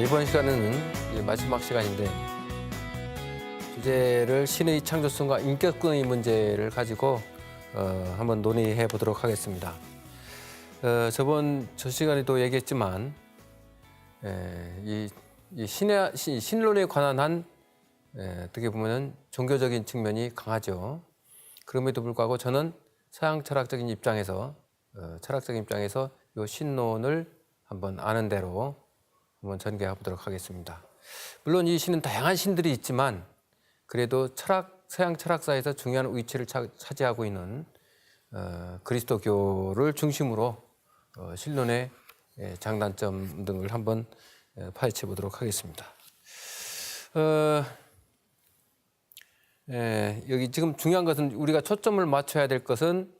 이번 시간은 이제 마지막 시간인데 주제를 신의 창조성과 인격성의 문제를 가지고 한번 논의해 보도록 하겠습니다. 저 시간에도 얘기했지만 이 신론에 관한 한 어떻게 보면 종교적인 측면이 강하죠. 그럼에도 불구하고 저는 서양 철학적인 입장에서 이 신론을 한번 아는 대로 한번 전개해 보도록 하겠습니다. 물론 이 신은 다양한 신들이 있지만 그래도 서양 철학사에서 중요한 위치를 차지하고 있는 그리스도교를 중심으로 신론의 장단점 등을 한번 파헤쳐 보도록 하겠습니다. 여기 지금 중요한 것은 우리가 초점을 맞춰야 될 것은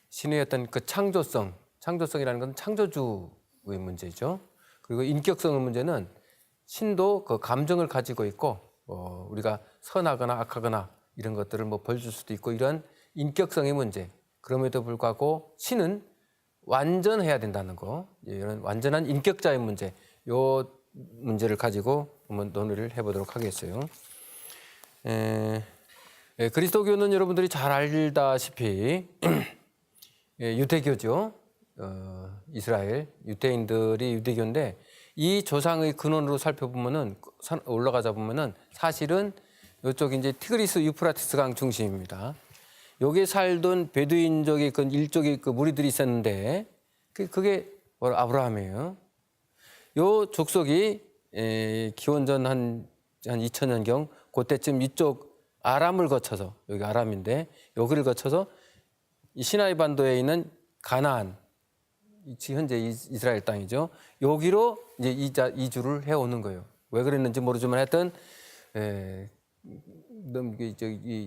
신의 어떤 그 창조성이라는 것은 창조주의 문제죠. 그리고 인격성의 문제는 신도 그 감정을 가지고 있고 우리가 선하거나 악하거나 이런 것들을 벌줄 수도 있고 이런 인격성의 문제. 그럼에도 불구하고 신은 완전해야 된다는 거. 이런 완전한 인격자의 문제. 요 문제를 가지고 한번 논의를 해보도록 하겠어요. 그리스도교는 여러분들이 잘 알다시피 유대교죠. 이스라엘 유대인들이 유대교인데 이 조상의 근원으로 살펴보면은 올라가자 보면은 사실은 이쪽 이제 티그리스 유프라티스 강 중심입니다. 여기에 살던 베두인족의 그 일족의 그 무리들이 있었는데 그게 아브라함이에요. 요 족속이 기원전 한 2000년경 그때쯤 이쪽 아람을 거쳐서 여기 아람인데 여기를 거쳐서 이 시나이 반도에 있는 가나안 현재 이스라엘 땅이죠. 여기로 이제 이주를 해오는 거예요. 왜 그랬는지 모르지만 하여튼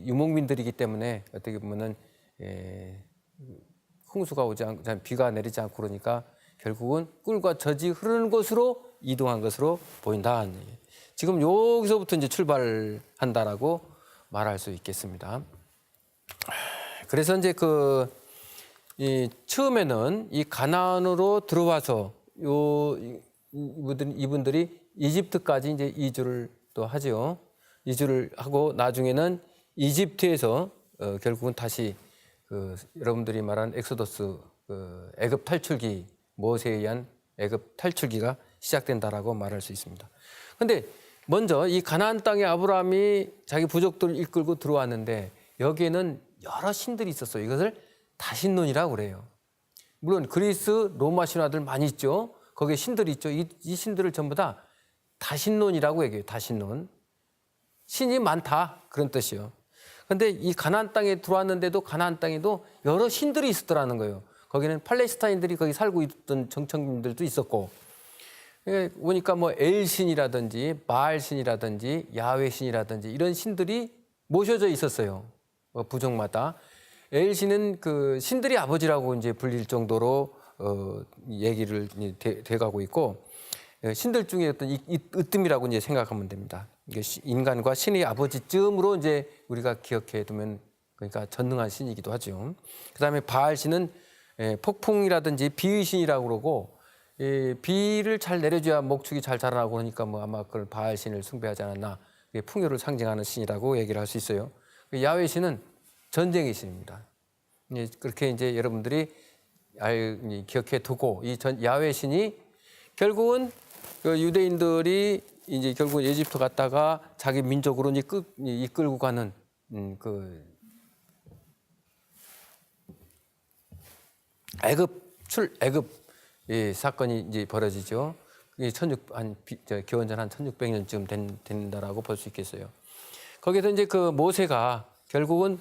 유목민들이기 때문에 어떻게 보면은 홍수가 오지 않고 비가 내리지 않고 그러니까 결국은 꿀과 젖이 흐르는 곳으로 이동한 것으로 보인다. 지금 여기서부터 이제 출발한다라고 말할 수 있겠습니다. 그래서 이제 처음에는 이 가나안으로 들어와서 이분들이 이집트까지 이제 이주를 또 하죠. 이주를 하고 나중에는 이집트에서 결국은 다시 여러분들이 말하는 엑소더스 애굽 탈출기 모세에 의한 애굽 탈출기가 시작된다라고 말할 수 있습니다. 그런데 먼저 이 가나안 땅에 아브라함이 자기 부족들을 이끌고 들어왔는데 여기에는 여러 신들이 있었어요. 이것을 다신론이라고 그래요. 물론 그리스, 로마 신화들 많이 있죠. 거기에 신들이 있죠. 이 신들을 전부 다 다신론이라고 얘기해요. 다신론. 신이 많다 그런 뜻이요. 그런데 이 가나안 땅에 들어왔는데도 가나안 땅에도 여러 신들이 있었더라는 거예요. 거기는 팔레스타인들이 거기 살고 있던 정착민들도 있었고 보니까 엘신이라든지 바알신이라든지 야훼신이라든지 이런 신들이 모셔져 있었어요. 부족마다. 엘신은 그 신들의 아버지라고 이제 불릴 정도로 얘기를 돼가고 있고 신들 중에 어떤 으뜸이라고 이제 생각하면 됩니다. 인간과 신의 아버지쯤으로 이제 우리가 기억해 두면 그러니까 전능한 신이기도 하죠. 그다음에 바알신은 폭풍이라든지 비의 신이라고 그러고 비를 잘 내려줘야 목축이 잘 자라나고 그러니까 아마 그걸 바알신을 숭배하지 않았나. 풍요를 상징하는 신이라고 얘기를 할 수 있어요. 야훼신은 전쟁의 신입니다. 그렇게 이제 여러분들이 기억해 두고 이 야훼신이 결국은 그 유대인들이 이제 결국 에집트 갔다가 자기 민족으로 이끌고 가는 애굽 사건이 이제 벌어지죠. 기원전 한 1600년쯤 된다라고 볼 수 있겠어요. 거기서 이제 그 모세가 결국은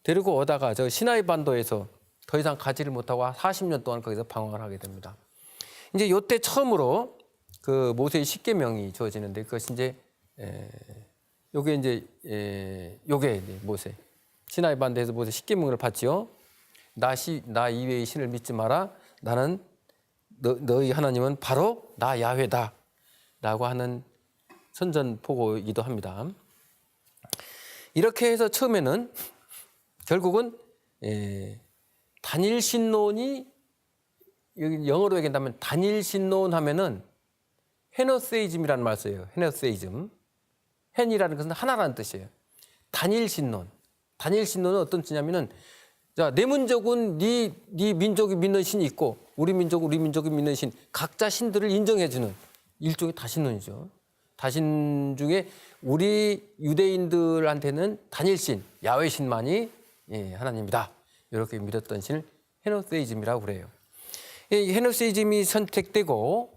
데리고 오다가 저 시나이 반도에서 더 이상 가지를 못하고 40년 동안 거기서 방황을 하게 됩니다. 이제 요때 처음으로 그 모세의 십계명이 주어지는데 그것이 이제 요게 이제 모세 시나이 반도에서 모세 십계명을 받지요. 나 이외의 신을 믿지 마라. 나는 너희 하나님은 바로 나 야훼다 라고 하는 선전포고이기도 합니다. 이렇게 해서 처음에는 결국은 단일신론이 여기 영어로 얘기한다면 단일신론 하면은 헤노세이즘이라는 말을 써요. 헤노세이즘. 헨이라는 것은 하나라는 뜻이에요. 단일 신론. 단일 신론은 어떤 뜻이냐면은 자, 내 민족은 네 민족이 믿는 신이 있고 우리 민족이 믿는 신 각자 신들을 인정해주는 일종의 다신론이죠. 다신 중에 우리 유대인들한테는 단일 신, 야훼 신만이 하나님이다. 이렇게 믿었던 신을 헤노세이즘이라고 그래요. 헤노세이즘이 선택되고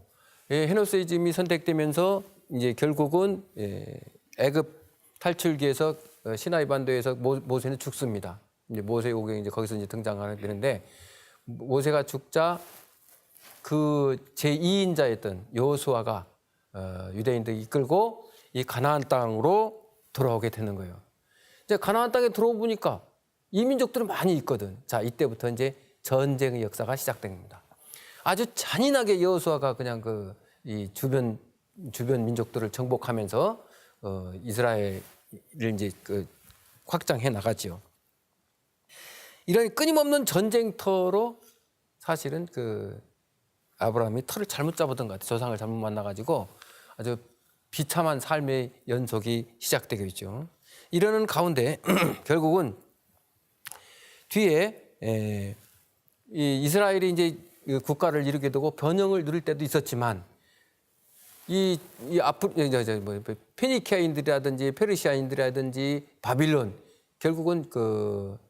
헤노세이즘이 선택되면서 이제 결국은 애굽 탈출기에서 시나이 반도에서 모세는 죽습니다. 이제 모세오경이 이제 거기서 이제 등장하게 되는데 모세가 죽자 그 제2인자였던 여호수아가 유대인들 이끌고 이 가나안 땅으로 돌아오게 되는 거예요. 이제 가나안 땅에 들어오니까 이민족들은 많이 있거든. 자, 이때부터 이제 전쟁의 역사가 시작된 겁니다. 아주 잔인하게 여호수아가 그냥 이 주변 민족들을 정복하면서 이스라엘을 이제 확장해 나가지요. 이런 끊임없는 전쟁터로 사실은 아브라함이 터를 잘못 잡았던 것 같아요. 조상을 잘못 만나가지고 아주 비참한 삶의 연속이 시작되게 있죠. 이러는 가운데 결국은 뒤에 이 이스라엘이 이제 국가를 이루게 되고 번영을 누릴 때도 있었지만 페니키아인들이라든지 페르시아인들이라든지 바빌론 결국은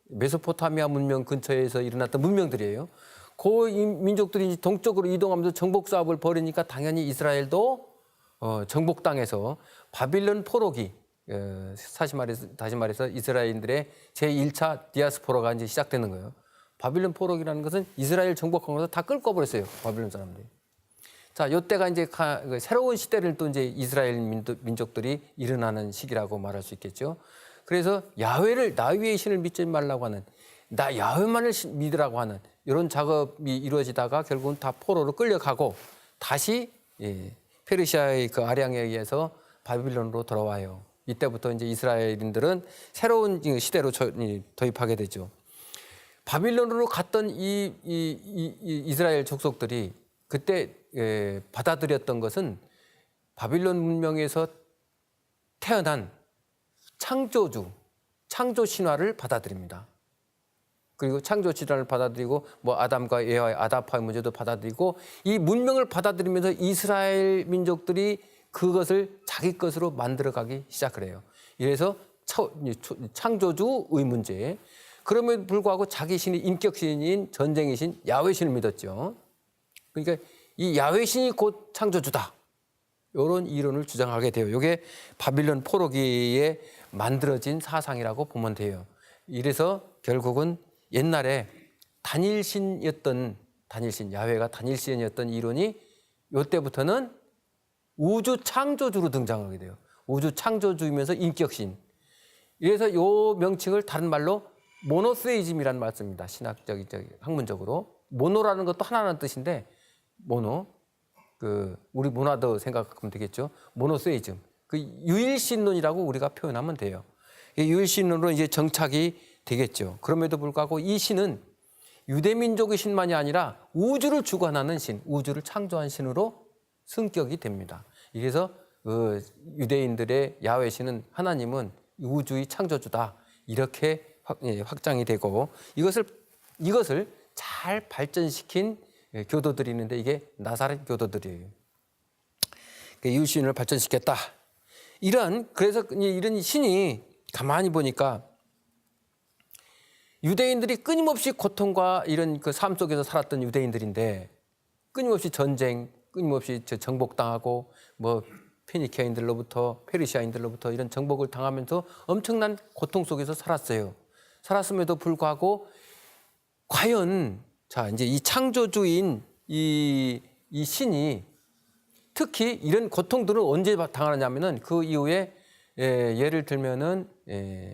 메소포타미아 문명 근처에서 일어났던 문명들이에요. 그 민족들이 동쪽으로 이동하면서 정복 사업을 벌이니까 당연히 이스라엘도 정복당해서 바빌론 포로기 다시 말해서 이스라엘인들의 제1차 디아스포라가 이제 시작되는 거예요. 바빌론 포로기라는 것은 이스라엘 정복하면서 다 끌고 버렸어요. 바빌론 사람들이. 자, 요때가 이제 새로운 시대를 또 이제 이스라엘 민족들이 일어나는 시기라고 말할 수 있겠죠. 그래서 야훼를 나 위의 신을 믿지 말라고 하는 나 야훼만을 믿으라고 하는 이런 작업이 이루어지다가 결국은 다 포로로 끌려가고 다시 페르시아의 아량에 의해서 바빌론으로 돌아와요. 이때부터 이제 이스라엘인들은 새로운 시대로 도입하게 되죠. 바빌론으로 갔던 이 이스라엘 족속들이 그때 받아들였던 것은 바빌론 문명에서 태어난 창조 신화를 받아들입니다. 그리고 창조 신화를 받아들이고 아담과 에와의 아다파의 문제도 받아들이고 이 문명을 받아들이면서 이스라엘 민족들이 그것을 자기 것으로 만들어가기 시작을 해요. 이래서 창조주의 문제. 그럼에도 불구하고 자기 신이 인격신인 전쟁의 신 야훼 신을 믿었죠. 그러니까 이 야훼 신이 곧 창조주다. 이런 이론을 주장하게 돼요. 이게 바빌론 포로기에 만들어진 사상이라고 보면 돼요. 이래서 결국은 옛날에 야훼가 단일신이었던 이론이 이때부터는 우주 창조주로 등장하게 돼요. 우주 창조주이면서 인격신. 이래서 이 명칭을 다른 말로 모노세이즘이라는 말 씁니다. 학문적으로. 모노라는 것도 하나라는 뜻인데 모노, 우리 문화도 생각하면 되겠죠. 모노세이즘. 유일신론이라고 우리가 표현하면 돼요. 유일신론으로 이제 정착이 되겠죠. 그럼에도 불구하고 이 신은 유대민족의 신만이 아니라 우주를 주관하는 신, 우주를 창조한 신으로 승격이 됩니다. 그래서 유대인들의 야훼 신은 하나님은 우주의 창조주다. 이렇게 확장이 되고 이것을 잘 발전시킨 교도들이 있는데 이게 나사렛 교도들이에요. 유신을 발전시켰다. 그래서 이런 신이 가만히 보니까 유대인들이 끊임없이 고통과 이런 삶 속에서 살았던 유대인들인데 끊임없이 전쟁, 끊임없이 정복당하고 페니키아인들로부터 페르시아인들로부터 이런 정복을 당하면서 엄청난 고통 속에서 살았어요. 살았음에도 불구하고 과연 이제 이 창조주인 이 신이 특히 이런 고통들을 언제 당하느냐면은 그 이후에 예를 들면은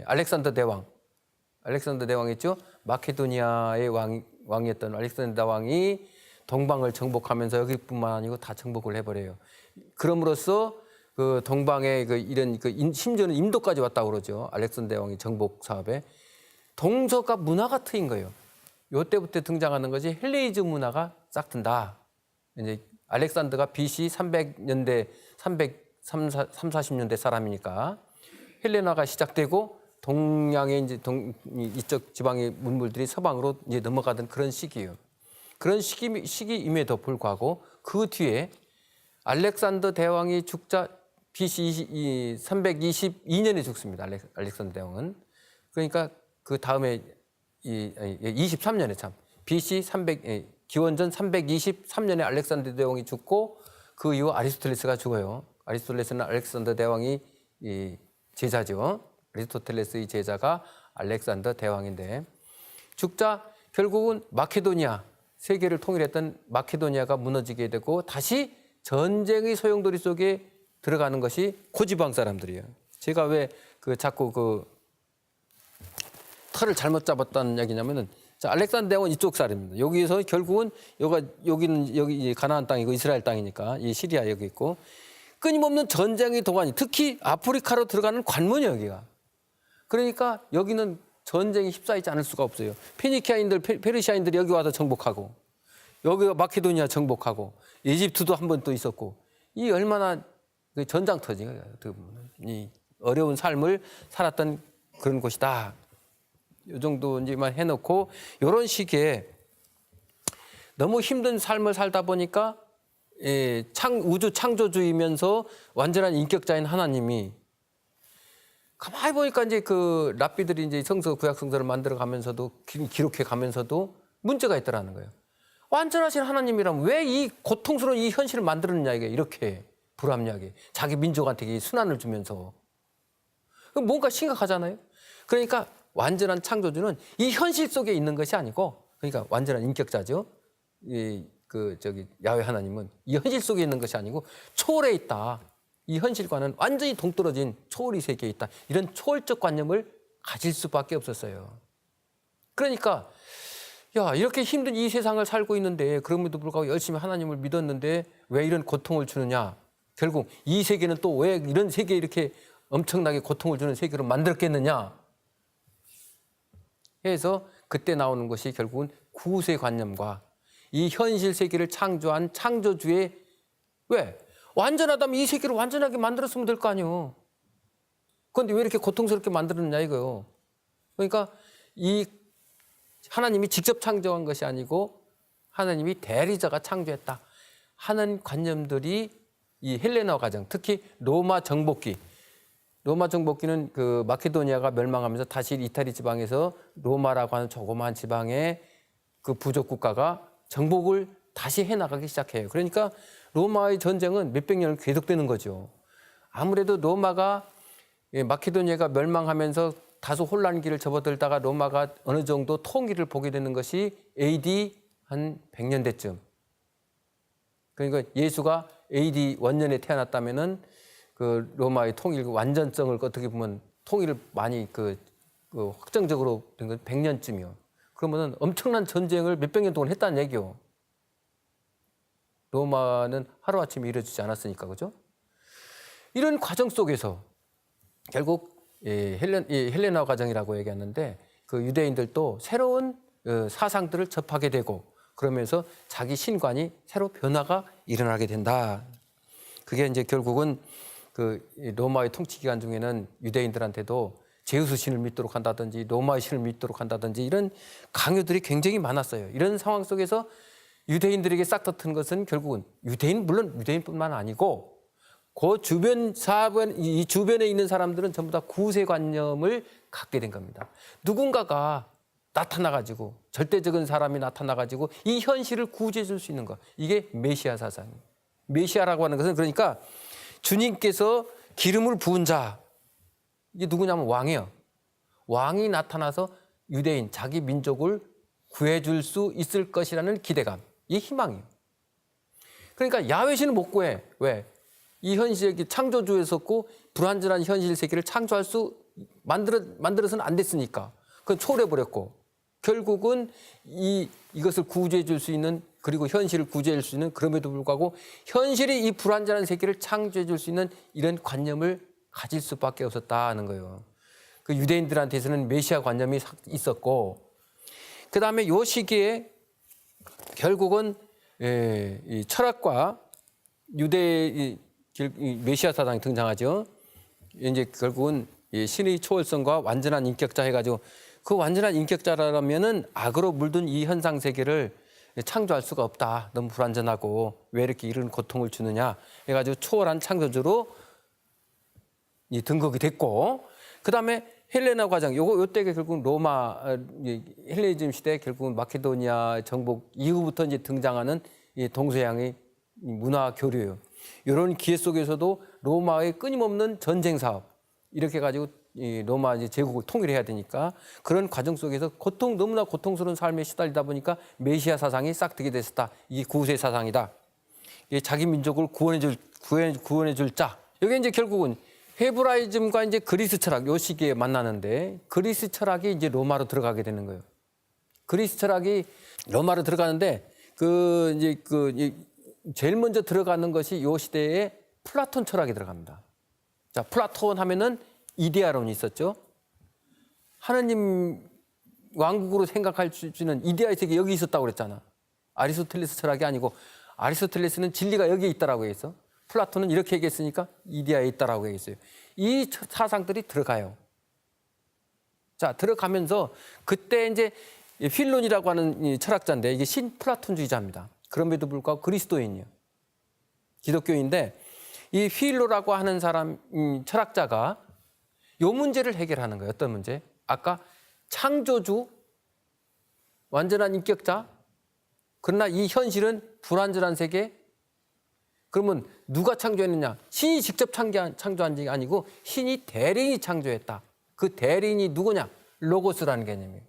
알렉산더 대왕 있죠. 마케도니아의 왕이었던 알렉산더 대왕이 동방을 정복하면서 여기뿐만 아니고 다 정복을 해버려요. 그럼으로써 동방에 심지어는 인도까지 왔다고 그러죠. 알렉산더 대왕이 정복 사업에 동서가 문화가 트인 거예요. 이때부터 등장하는 것이 헬레니즘 문화가 싹 튼다. 이제 알렉산더가 BC 300년대 340년대 사람이니까 헬레나가 시작되고 동양의 이제 이쪽 지방의 문물들이 서방으로 이제 넘어가던 그런 시기예요. 그런 시기임에도 불구하고 그 뒤에 알렉산더 대왕이 죽자 BC 322년에 죽습니다. 알렉산더 대왕은. 그러니까 그 다음에 23년에 참 BC 기원전 323년에 알렉산더 대왕이 죽고 그 이후 아리스토텔레스가 죽어요. 아리스토텔레스는 알렉산더 대왕이 제자죠. 아리스토텔레스의 제자가 알렉산더 대왕인데 죽자 결국은 마케도니아, 세계를 통일했던 마케도니아가 무너지게 되고 다시 전쟁의 소용돌이 속에 들어가는 것이 고지방 사람들이에요. 제가 왜 자꾸 털을 잘못 잡았다는 얘기냐면은 자, 알렉산더 대왕은 이쪽 사람입니다. 여기서 결국은 여기 가나안 땅이고 이스라엘 땅이니까 이 시리아 여기 있고 끊임없는 전쟁의 도가니, 특히 아프리카로 들어가는 관문이에요, 여기가. 그러니까 여기는 전쟁이 휩싸이지 않을 수가 없어요. 페니키아인들, 페르시아인들이 여기 와서 정복하고 여기가 마케도니아 정복하고 이집트도 한 번 또 있었고 이 얼마나 전장터지. 이 어려운 삶을 살았던 그런 곳이다. 이 정도만 해놓고 이런 시기에 너무 힘든 삶을 살다 보니까 우주 창조주이면서 완전한 인격자인 하나님이 가만히 보니까 이제 그 랍비들이 이제 구약 성서를 만들어 가면서도 기록해 가면서도 문제가 있더라는 거예요. 완전하신 하나님이라면 왜 이 고통스러운 이 현실을 만들었느냐, 이게 이렇게 불합리하게 자기 민족한테 순환을 주면서 뭔가 심각하잖아요. 그러니까 완전한 창조주는 이 현실 속에 있는 것이 아니고, 그러니까 완전한 인격자죠. 야훼 하나님은 이 현실 속에 있는 것이 아니고 초월에 있다. 이 현실과는 완전히 동떨어진 초월의 세계에 있다. 이런 초월적 관념을 가질 수밖에 없었어요. 그러니까 이렇게 힘든 이 세상을 살고 있는데 그럼에도 불구하고 열심히 하나님을 믿었는데 왜 이런 고통을 주느냐. 결국 이 세계는 또 왜 이런 세계에 이렇게 엄청나게 고통을 주는 세계로 만들었겠느냐 해서 그때 나오는 것이 결국은 구세관념과 이 현실 세계를 창조한 창조주의 왜? 완전하다면 이 세계를 완전하게 만들었으면 될 거 아니에요. 그런데 왜 이렇게 고통스럽게 만들었냐 이거요. 그러니까 이 하나님이 직접 창조한 것이 아니고 하나님이 대리자가 창조했다 하는 관념들이 이 헬레나 과정, 특히 로마 정복기는 그 마케도니아가 멸망하면서 다시 이탈리 지방에서 로마라고 하는 조그마한 지방의 그 부족 국가가 정복을 다시 해나가기 시작해요. 그러니까 로마의 전쟁은 몇백 년을 계속되는 거죠. 아무래도 마케도니아가 멸망하면서 다소 혼란기를 접어들다가 로마가 어느 정도 통일을 보게 되는 것이 AD 한 100년대쯤. 그러니까 예수가 AD 원년에 태어났다면은 그 로마의 통일 완전성을 어떻게 보면 통일을 많이 확정적으로 된 건 100년쯤이요. 그러면은 엄청난 전쟁을 몇백 년 동안 했다는 얘기요. 로마는 하루아침에 이루어지지 않았으니까, 그죠? 이런 과정 속에서 결국 헬레나 과정이라고 얘기하는데 그 유대인들도 새로운 사상들을 접하게 되고 그러면서 자기 신관이 새로 변화가 일어나게 된다. 그게 이제 결국은 그 로마의 통치 기간 중에는 유대인들한테도 제우스 신을 믿도록 한다든지 로마의 신을 믿도록 한다든지 이런 강요들이 굉장히 많았어요. 이런 상황 속에서 유대인들에게 싹 텄던 것은 결국은 물론 유대인뿐만 아니고 그 이 주변에 있는 사람들은 전부 다 구세관념을 갖게 된 겁니다. 누군가가 나타나가지고 절대적인 사람이 나타나가지고 이 현실을 구제해 줄 수 있는 것, 이게 메시아 사상이에요. 메시아라고 하는 것은 그러니까 주님께서 기름을 부은 자, 이게 누구냐면 왕이에요. 왕이 나타나서 유대인, 자기 민족을 구해줄 수 있을 것이라는 기대감, 이 희망이에요. 그러니까 야훼신은 못 구해. 왜? 이 현실이 창조주였었고 불완전한 현실 세계를 창조할 만들어서는 안 됐으니까 그건 초월해버렸고 결국은 이것을 구제해 줄 수 있는, 그리고 현실을 구제해 줄 수 있는, 그럼에도 불구하고 현실이 이 불완전한 세계를 창조해 줄 수 있는 이런 관념을 가질 수밖에 없었다는 거예요. 그 유대인들한테서는 메시아 관념이 있었고, 그 다음에 이 시기에 결국은 이 철학과 유대 이 메시아 사상이 등장하죠. 이제 결국은 이 신의 초월성과 완전한 인격자 해가지고 그 완전한 인격자라면은 악으로 물든 이 현상 세계를 창조할 수가 없다. 너무 불완전하고 왜 이렇게 이런 고통을 주느냐 해가지고 초월한 창조주로 이 등극이 됐고, 그 다음에 헬레나 과정, 요때가 결국 로마 헬레니즘 시대 결국은 마케도니아 정복 이후부터 이제 등장하는 이 동서양의 문화 교류예요. 이런 기회 속에서도 로마의 끊임없는 전쟁 사업 이렇게 해가지고 이 로마 이제 제국을 통일해야 되니까 그런 과정 속에서 너무나 고통스러운 삶에 시달리다 보니까 메시아 사상이 싹트게 됐었다. 이게 구세 사상이다. 이게 자기 민족을 구원해줄 자. 이게 이제 결국은 헤브라이즘과 이제 그리스 철학 요 시기에 만나는데 그리스 철학이 이제 로마로 들어가게 되는 거예요. 그리스 철학이 로마로 들어가는데 제일 먼저 들어가는 것이 요 시대에 플라톤 철학이 들어갑니다. 자, 플라톤 하면은 이데아론이 있었죠. 하느님 왕국으로 생각할 수 있는 이데아의 세계 여기 있었다고 그랬잖아. 아리스토텔레스 철학이 아니고 아리스토텔레스는 진리가 여기에 있다라고 했어. 플라톤은 이렇게 얘기했으니까 이데아에 있다라고 얘기했어요. 이 사상들이 들어가요. 자, 들어가면서 그때 이제 필론이라고 하는 이 철학자인데 이게 신플라톤주의자입니다. 그럼에도 불구하고 그리스도인이에요. 기독교인데 이 필로라고 하는 사람 철학자가 요 문제를 해결하는 거예요. 어떤 문제? 아까 창조주, 완전한 인격자, 그러나 이 현실은 불완전한 세계. 그러면 누가 창조했느냐? 신이 직접 창조한 게 아니고 신이 대리인이 창조했다. 그 대리인이 누구냐? 로고스라는 개념이에요.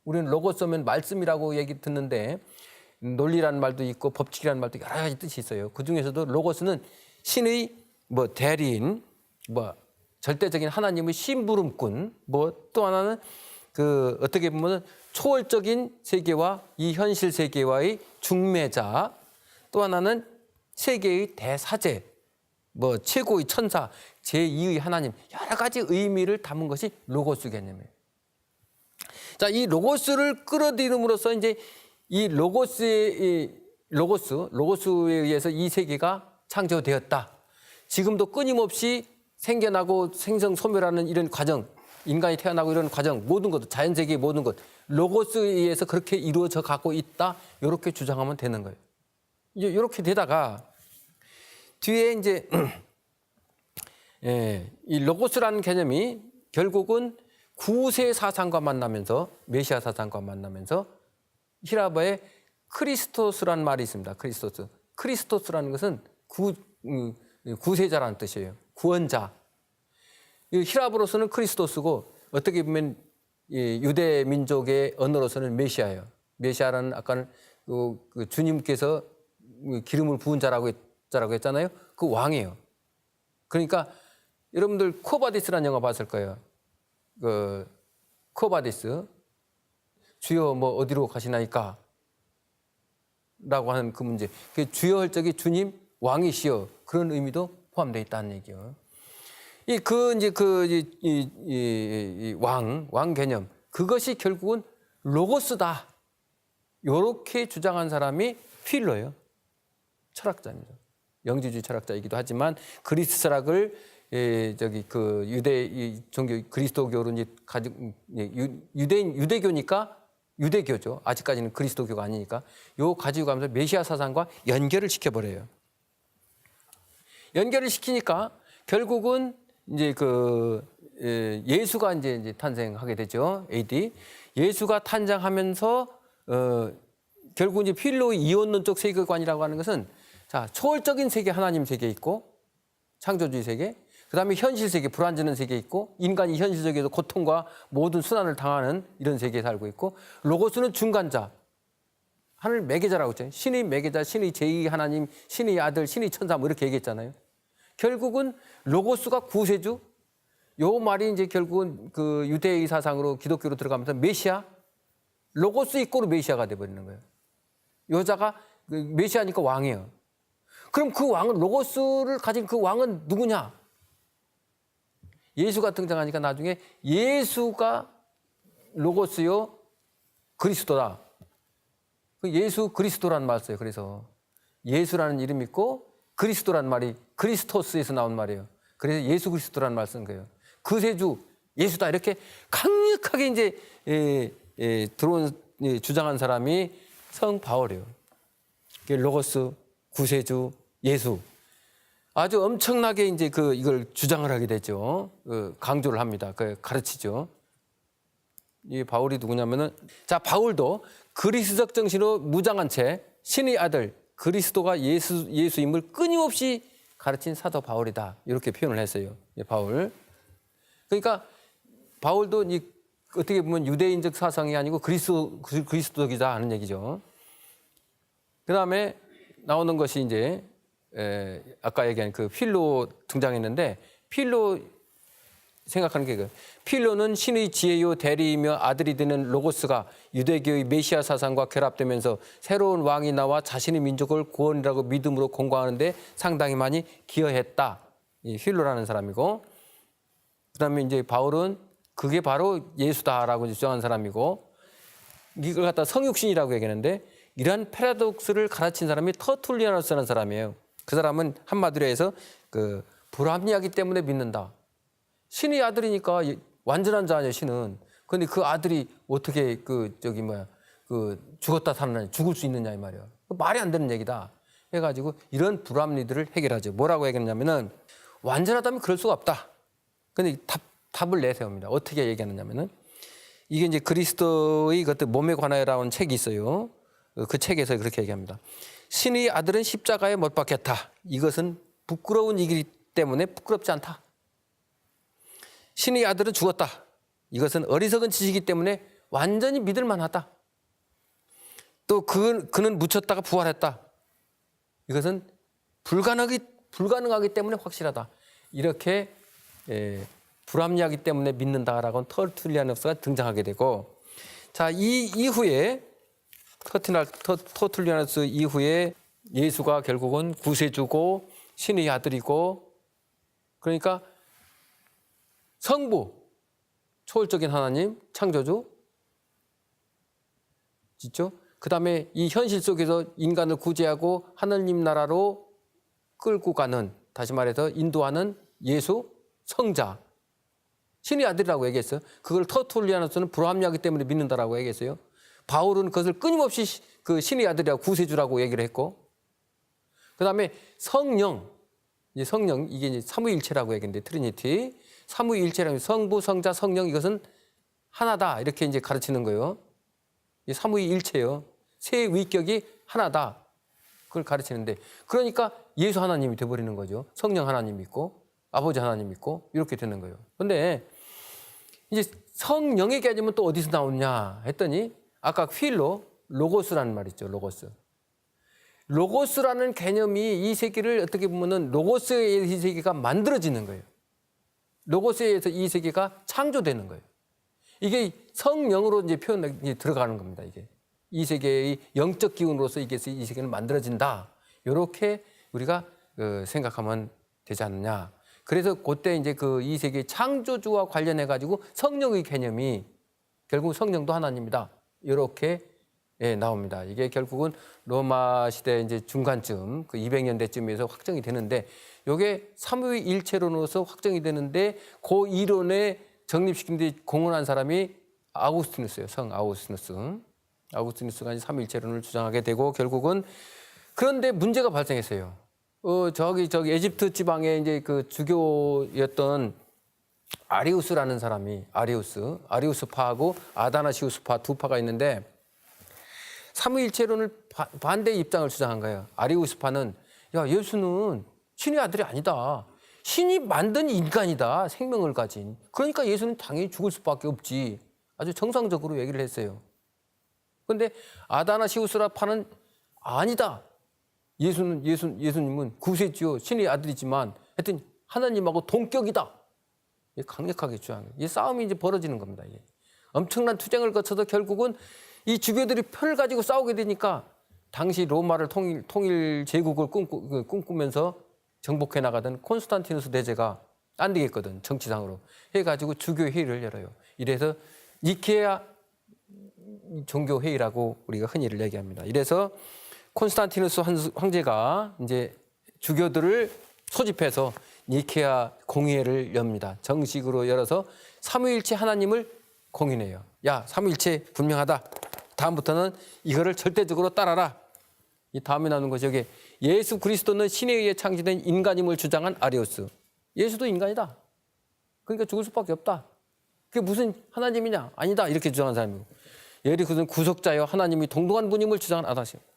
우리는 로고스면 말씀이라고 얘기 듣는데 논리라는 말도 있고 법칙이라는 말도 여러 가지 뜻이 있어요. 그 중에서도 로고스는 신의 대리인, 절대적인 하나님의 심부름꾼, 또 하나는 어떻게 보면 초월적인 세계와 이 현실 세계와의 중매자, 또 하나는 세계의 대사제, 최고의 천사, 제2의 하나님, 여러 가지 의미를 담은 것이 로고스 개념이에요. 자, 이 로고스를 끌어들임으로써 이제 이 로고스에 의해서 이 세계가 창조되었다. 지금도 끊임없이 생겨나고 생성 소멸하는 이런 과정, 인간이 태어나고 이런 과정, 모든 것, 자연 세계의 모든 것, 로고스에 의해서 그렇게 이루어져 가고 있다. 이렇게 주장하면 되는 거예요. 이렇게 되다가 뒤에 이제 이 로고스라는 개념이 결국은 구세 사상과 만나면서 메시아 사상과 만나면서 히라버에 크리스토스라는 말이 있습니다. 크리스토스라는 것은 구세자라는 뜻이에요. 구원자. 히라버로서는 크리스토스고 어떻게 보면 유대 민족의 언어로서는 메시아예요. 메시아라는 아까는 그 주님께서 기름을 부은 자라고 했잖아요. 그 왕이에요. 그러니까 여러분들 코바디스라는 영화 봤을 거예요. 코바디스. 주여 어디로 가시나이까? 라고 하는 그 문제. 그 주여 할 적에 주님 왕이시여. 그런 의미도 포함되어 있다는 얘기예요. 왕 개념. 그것이 결국은 로고스다. 요렇게 주장한 사람이 필로예요. 철학자입니다. 영지주의 철학자이기도 하지만 그리스 철학을 유대 종교 그리스도교로 이제 유대교니까 유대교죠. 아직까지는 그리스도교가 아니니까 요 가지고 가면서 메시아 사상과 연결을 시켜버려요. 연결을 시키니까 결국은 이제 예수가 이제 탄생하게 되죠. AD. 예수가 탄생하면서 결국 이제 필로의 이원론적 세계관이라고 하는 것은 자, 초월적인 세계, 하나님 세계 있고 창조주의 세계, 그다음에 현실 세계, 불완전한 세계 있고 인간이 현실 세계에서 고통과 모든 순환을 당하는 이런 세계에 살고 있고 로고스는 중간자, 하늘 매개자라고 했잖아요. 신의 매개자, 신의 제2 하나님, 신의 아들, 신의 천사 이렇게 얘기했잖아요. 결국은 로고스가 구세주, 요 말이 이제 결국은 그 유대의 사상으로 기독교로 들어가면서 메시아, 로고스 이꼬르 메시아가 돼버리는 거예요. 여자가 메시아니까 왕이에요. 그럼 그 왕은 로고스를 가진 그 왕은 누구냐? 예수가 등장하니까 나중에 예수가 로고스요 그리스도다. 그 예수 그리스도라는 말 써요. 그래서 예수라는 이름이 있고 그리스도라는 말이 그리스토스에서 나온 말이에요. 그래서 예수 그리스도라는 말 쓴 거예요. 구세주 예수다 이렇게 강력하게 이제 들어온 주장한 사람이 성 바울이에요. 로고스, 구세주, 예수. 아주 엄청나게 이제 이걸 주장을 하게 되죠. 강조를 합니다. 가르치죠. 이 바울이 누구냐면은, 자, 바울도 그리스도적 정신으로 무장한 채 신의 아들 그리스도가 예수임을 끊임없이 가르친 사도 바울이다. 이렇게 표현을 했어요. 바울. 그러니까 바울도 어떻게 보면 유대인적 사상이 아니고 그리스도적이다 하는 얘기죠. 그 다음에 나오는 것이 이제 아까 얘기한 필로 등장했는데, 필로 생각하는 게 필로는 신의 지혜요 대리이며 아들이 되는 로고스가 유대교의 메시아 사상과 결합되면서 새로운 왕이 나와 자신의 민족을 구원이라고 믿음으로 공고하는데 상당히 많이 기여했다. 이 필로라는 사람이고, 그다음에 이제 바울은 그게 바로 예수다라고 주장한 사람이고, 이걸 갖다 성육신이라고 얘기하는데, 이러한 패러독스를 가르친 사람이 터툴리아누스라는 사람이에요. 그 사람은 한마디로 해서 불합리하기 때문에 믿는다. 신의 아들이니까 완전한 자냐 신은. 그런데 그 아들이 어떻게 죽었다 살아나냐, 죽을 수 있느냐 이 말이야. 말이 안 되는 얘기다. 해가지고 이런 불합리들을 해결하죠. 뭐라고 얘기했냐면은 완전하다면 그럴 수가 없다. 근데 답을 내세웁니다. 어떻게 얘기하느냐면은 이게 이제 그리스도의 그것들 몸에 관하여라는 책이 있어요. 그 책에서 그렇게 얘기합니다. 신의 아들은 십자가에 못 박혔다. 이것은 부끄러운 일이기 때문에 부끄럽지 않다. 신의 아들은 죽었다. 이것은 어리석은 지식이기 때문에 완전히 믿을 만하다. 또 그는 묻혔다가 부활했다. 이것은 불가능하기 때문에 확실하다. 이렇게 불합리하기 때문에 믿는다라고 터툴리아누스가 등장하게 되고, 자, 이 이후에 터툴리아누스 이후에 예수가 결국은 구세주고 신의 아들이고, 그러니까 성부, 초월적인 하나님, 창조주, 있죠? 그 다음에 이 현실 속에서 인간을 구제하고 하느님 나라로 끌고 가는, 다시 말해서 인도하는 예수, 성자, 신의 아들이라고 얘기했어요. 그걸 터툴리아누스는 불합리하기 때문에 믿는다라고 얘기했어요. 바울은 그것을 끊임없이 신의 아들이라고 구세주라고 얘기를 했고, 그 다음에 성령, 이게 이제 삼위일체라고 얘기했는데, 트리니티. 삼위일체라면 성부, 성자, 성령, 이것은 하나다. 이렇게 이제 가르치는 거예요. 이 삼위일체요. 세 위격이 하나다. 그걸 가르치는데, 그러니까 예수 하나님이 돼버리는 거죠. 성령 하나님 있고, 아버지 하나님 있고, 이렇게 되는 거예요. 근데 이제 성령 얘기하자면 또 어디서 나오냐 했더니, 아까 필로, 로고스라는 말 있죠. 로고스. 로고스라는 개념이 이 세계를 어떻게 보면은 로고스의 이 세계가 만들어지는 거예요. 로고스에 의해서 이 세계가 창조되는 거예요. 이게 성령으로 이제 표현이 들어가는 겁니다. 이게 이 세계의 영적 기운으로서 이 세계는 만들어진다. 이렇게 우리가 생각하면 되지 않느냐. 그래서 그때 이제 이 세계 창조주와 관련해 가지고 성령의 개념이 결국 성령도 하나님이다. 이렇게 나옵니다. 이게 결국은 로마 시대 이제 중간쯤 200년대쯤에서 확정이 되는데, 이게 삼위일체론으로서 확정이 되는데, 그 이론에 정립시킨 데 공헌한 사람이 아우구스티누스예요. 성 아우구스티누스. 아우구스티누스가 이제 삼위일체론을 주장하게 되고, 결국은 그런데 문제가 발생했어요. 저기 에집트 지방에 이제 주교였던 아리우스라는 사람이 아리우스파하고 아다나시우스파 두 파가 있는데, 삼위일체론을 반대 입장을 주장한 거예요. 아리우스파는 예수는 신의 아들이 아니다. 신이 만든 인간이다. 생명을 가진. 그러니까 예수는 당연히 죽을 수밖에 없지. 아주 정상적으로 얘기를 했어요. 그런데 아다나시우스파는 아니다. 예수님은 구세주요 신의 아들이지만 하여튼 하나님하고 동격이다. 강력하게 주장한 거예요. 이 싸움이 이제 벌어지는 겁니다. 이게. 엄청난 투쟁을 거쳐서 결국은 이 주교들이 편을 가지고 싸우게 되니까, 당시 로마를 통일 제국을 꿈꾸면서 정복해 나가던 콘스탄티누스 대제가 안 되겠거든, 정치상으로. 해가지고 주교 회의를 열어요. 이래서 니케아 종교회의라고 우리가 흔히를 얘기합니다. 이래서 콘스탄티누스 황제가 이제 주교들을 소집해서 니케아 공의회를 엽니다. 정식으로 열어서 삼위일체 하나님을 공인해요. 야, 삼위일체 분명하다. 다음부터는 이거를 절대적으로 따라라. 이 다음에 나오는 것이 여기 예수 그리스도는 신에 의해 창조된 인간임을 주장한 아리우스. 예수도 인간이다. 그러니까 죽을 수밖에 없다. 그게 무슨 하나님이냐? 아니다. 이렇게 주장한 사람이고. 예리코스는 구속자여 하나님이 동등한 분임을 주장한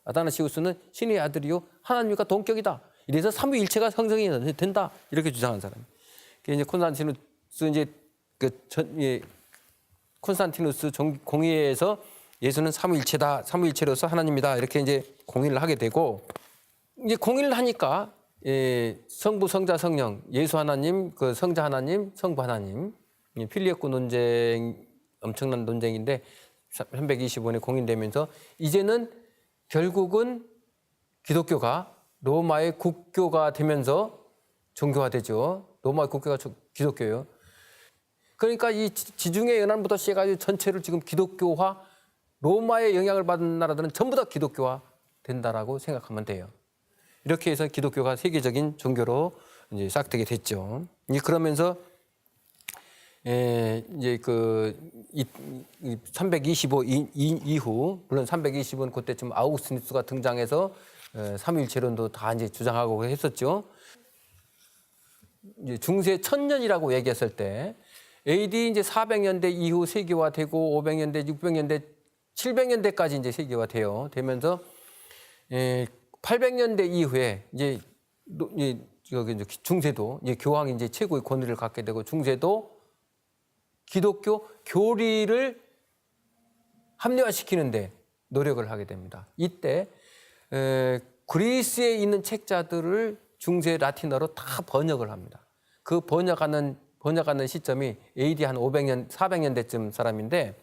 아다나시우스는 신의 아들이요 하나님과 동격이다. 이래서 삼위일체가 형성이 된다. 이렇게 주장한 사람. 이제 콘스탄티누스 이제 콘스탄티누스 공의회에서 예수는 삼위일체다. 삼위일체로서 하나님이다. 이렇게 이제 공의를 하게 되고 이제 공의를 하니까 성부, 성자, 성령, 예수 하나님, 그 성자 하나님, 성부 하나님, 필리오고 논쟁 엄청난 논쟁인데 325년에 공인되면서 이제는 결국은 기독교가 로마의 국교가 되면서 종교화되죠. 로마의 국교가 기독교예요. 그러니까 이 지중해 연안부터 시작해가지고 전체를 지금 기독교화, 로마의 영향을 받은 나라들은 전부 다 기독교화 된다라고 생각하면 돼요. 이렇게 해서 기독교가 세계적인 종교로 이제 싹트게 됐죠. 그러면서 이제 325 이후 물론 320은 그때쯤 아우구스티누스가 등장해서 삼위일체론도 다 이제 주장하고 했었죠. 이제 중세 천년이라고 얘기했을 때 AD 이제 400년대 이후 세계화되고 500년대, 600년대, 700년대까지 이제 세계화돼요. 되면서 800년대 이후에 이제 중세도 이제 교황이 이제 최고의 권위를 갖게 되고 중세도 기독교 교리를 합리화시키는데 노력을 하게 됩니다. 이때 그리스에 있는 책자들을 중세 라틴어로 다 번역을 합니다. 그 번역하는 시점이 AD 한 500년, 400년대쯤 사람인데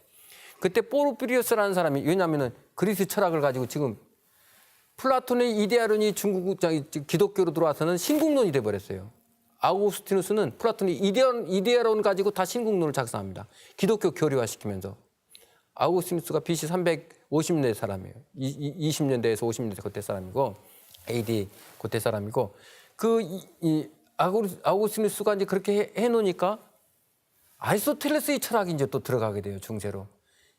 그때 포르피리우스라는 사람이 왜냐하면 그리스 철학을 가지고 지금 플라톤의 이데아론이 기독교로 들어와서는 신국론이 돼버렸어요. 아우구스티누스는 플라톤의 이데아론 가지고 다 신국론을 작성합니다. 기독교 교리화시키면서. 아우구스티누스가 BC 350년대 사람이에요. 20년대에서 50년대 그때 사람이고 AD 그때 사람이고 아우구스티누스가 이제 그렇게 해놓으니까 아리스토텔레스의 철학이 이제 또 들어가게 돼요. 중세로.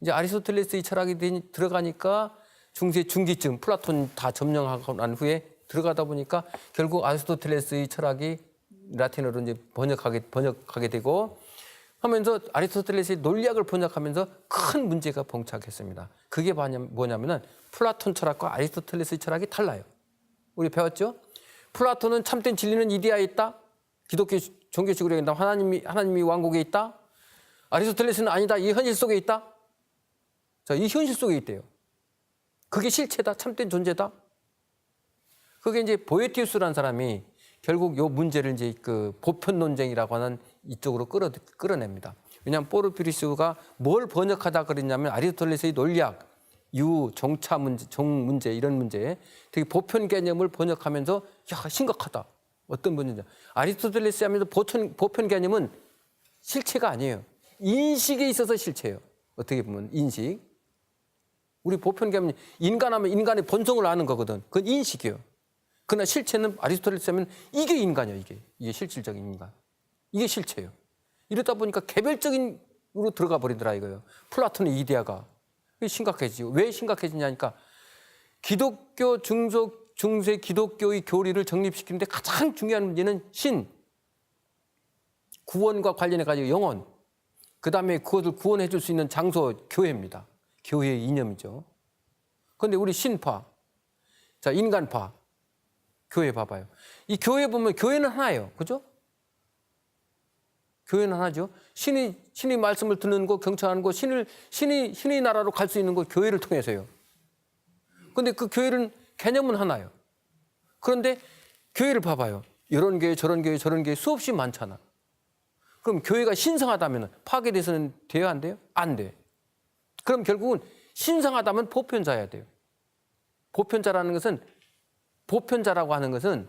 이제 아리스토텔레스의 철학이 들어가니까 중세 중기쯤 플라톤 다 점령하고 난 후에 들어가다 보니까 결국 아리스토텔레스의 철학이 라틴어로 이제 번역하게 되고 하면서 아리스토텔레스의 논리학을 번역하면서 큰 문제가 봉착했습니다. 그게 뭐냐면은 플라톤 철학과 아리스토텔레스의 철학이 달라요. 우리 배웠죠? 플라톤은 참된 진리는 이데아에 있다. 기독교 종교식으로 얘기한다면 하나님이 왕국에 있다. 아리스토텔레스는 아니다. 이 현실 속에 있다. 자, 이 현실 속에 있대요. 그게 실체다. 참된 존재다. 그게 이제 보에티우스라는 사람이 결국 요 문제를 이제 그 보편 논쟁이라고 하는 이쪽으로 끌어냅니다. 왜냐하면 포르피리우스가 뭘 번역하다 그랬냐면 아리스토텔레스의 논리학, 종차 문제, 종 문제 이런 문제, 되게 보편 개념을 번역하면서 야 심각하다. 어떤 문제냐? 아리스토텔레스 하면서 보편 개념은 실체가 아니에요. 인식에 있어서 실체예요. 어떻게 보면 인식. 우리 보편 개념 인간하면 인간의 본성을 아는 거거든. 그건 인식이에요. 그러나 실체는 아리스토텔레스 하면 이게 인간이에요. 이게 실질적인 인간. 이게 실체예요. 이러다 보니까 개별적인으로 들어가 버리더라 이거예요. 플라톤의 이데아가. 심각해지죠. 왜 심각해지냐니까 기독교 중세 기독교의 교리를 정립시키는데 가장 중요한 문제는 구원과 관련해 가지고 영혼, 그 다음에 그것을 구원해 줄 수 있는 장소, 교회입니다. 교회의 이념이죠. 그런데 우리 신파, 자 인간파, 교회 봐봐요. 이 교회 보면 교회는 하나예요. 그죠? 교회는 하나죠. 신이 말씀을 듣는 거, 경청하는 거, 신의 나라로 갈 수 있는 거 교회를 통해서요. 그런데 그 교회는 개념은 하나예요. 그런데 교회를 봐봐요. 이런 교회, 저런 교회, 저런 교회 수없이 많잖아. 그럼 교회가 신성하다면 파괴돼서는 돼요, 안 돼요? 안 돼. 그럼 결국은 신성하다면 보편자여야 돼요. 보편자라고 하는 것은